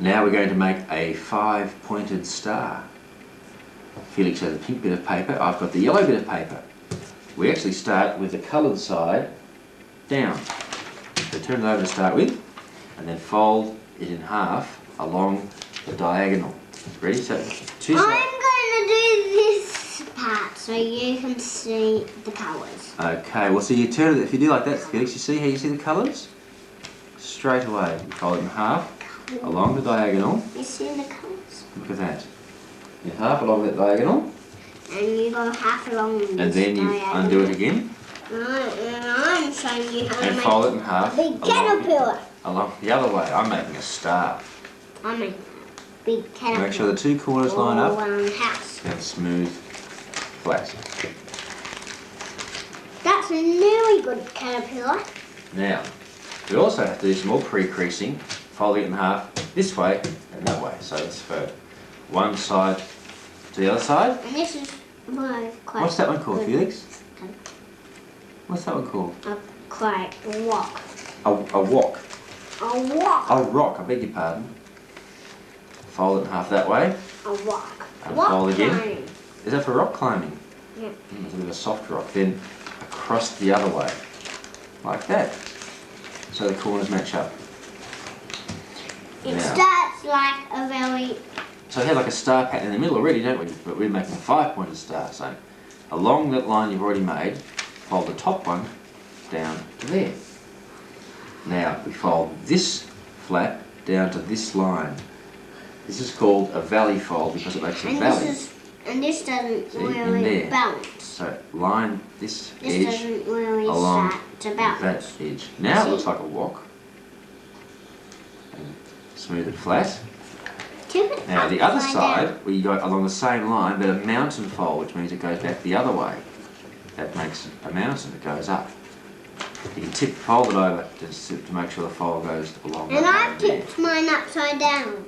Now we're going to make a 5-pointed star. Felix has a pink bit of paper, I've got the yellow bit of paper. We actually start with the coloured side down. So turn it over to start with, and then fold it in half along the diagonal. Ready? So two sides. I'm going to do this part so you can see the colours. Okay, well so you turn it, if you do like that, Felix, you see how you see the colours? Straight away, you fold it in half along the diagonal. You see the colours? Look at that. You half along that diagonal. And you go half along this and then you diagonal. undo it again. And I'm showing you how to and make fold it in half. a big caterpillar. Along the other way. I'm making a star. I'm making a big caterpillar. Make sure the two corners line up. House. And smooth, flat. That's a really good caterpillar. Now, we also have to do some more pre-creasing. Folding it in half this way and that way. So it's for one side to the other side. And this is quite. What's that one called, good. Felix? What's that one called? Quite rock. A wok. A rock. A rock, I beg your pardon. Fold it in half that way. A rock. And Rock fold again. climbing. Is that for rock climbing? Yeah. It's a bit of a soft rock. Then across the other way. Like that. So the corners match up. It Now, starts like a very... so we have like a star pattern in the middle already, don't we? But we're making a 5-pointed star. So along that line you've already made, fold the top one down to there. Now we fold this flap down to this line. This is called a valley fold because it makes a valley. And this doesn't See, in really there. balance. So line this This edge doesn't really along start to balance. that edge. Now it See? looks like a wok. And smooth it flat. Tip it Now the other upside side, down. where you go along the same line, but a mountain fold, which means it goes back the other way. That makes a mountain that goes up. You can fold it over to make sure the fold goes along And that I've way there. tipped mine upside down.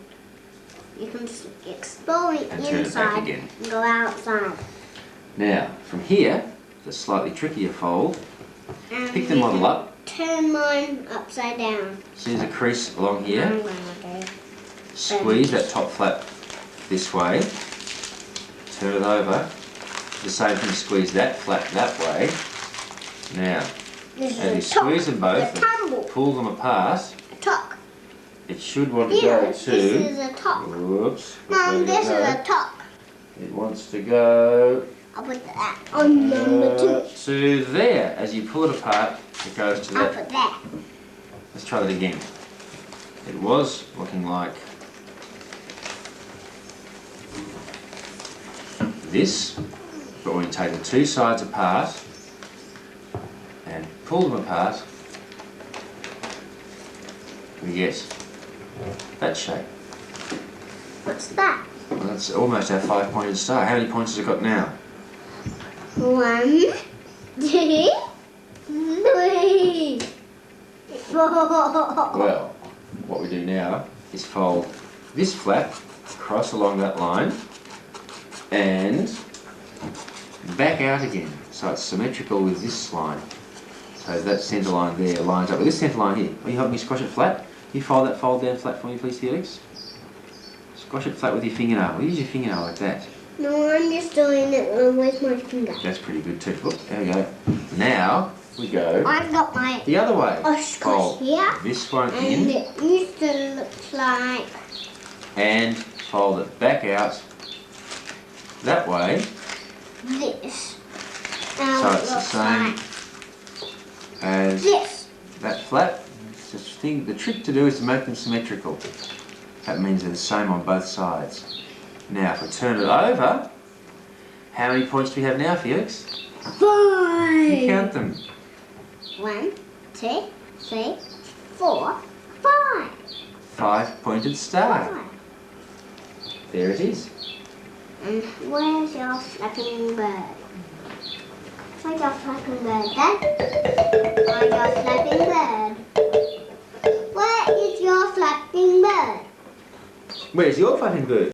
You can explore it And turn it back inside again. and go outside. Now, from here, the slightly trickier fold, And pick the you model can up. Turn mine upside down. See there's a crease along I'm here. going to Squeeze that top flap this way. Turn it over. The same thing, squeeze that flap that way. Now, This as you is a top. squeeze them both The tumble. and pull them apart, A top. it should want to Here, go this to... is a top. Whoops. Mom, this is go. a top. It wants to go I'll put that on number 2. to there. As you pull it apart, it goes to I'll that. put that. Let's try that again. It was looking like this, but when you take the two sides apart and pull them apart, we get that shape. What's that? Well, that's almost our 5-pointed star. How many points has it got now? 1, 2, 3, 4. Well, what we do now is fold this flap across along that line and back out again, so it's symmetrical with this line. So that centre line there lines up with this centre line here. Will you help me squash it flat? Can you fold that fold down flat for me, please, Felix? Squash it flat with your fingernail. Use your fingernail like that. No, I'm just doing it with my finger. That's pretty good too. Look, there we go. Now we go I've got my the other way. oshkosh Fold here. this one And in it used to look like and fold it back out that way. this. So Now it's the same like as this. that flap. The trick to do is to make them symmetrical. That means they're the same on both sides. Now if we turn it over, how many points do we have now, Felix? 5. You count them. 1, 2, 3, 4, 5. 5-pointed star. There it is. And where's your flapping bird? Where's your flapping bird, Dad? Where's your flapping bird? Where is your flapping bird? Where's your flapping bird?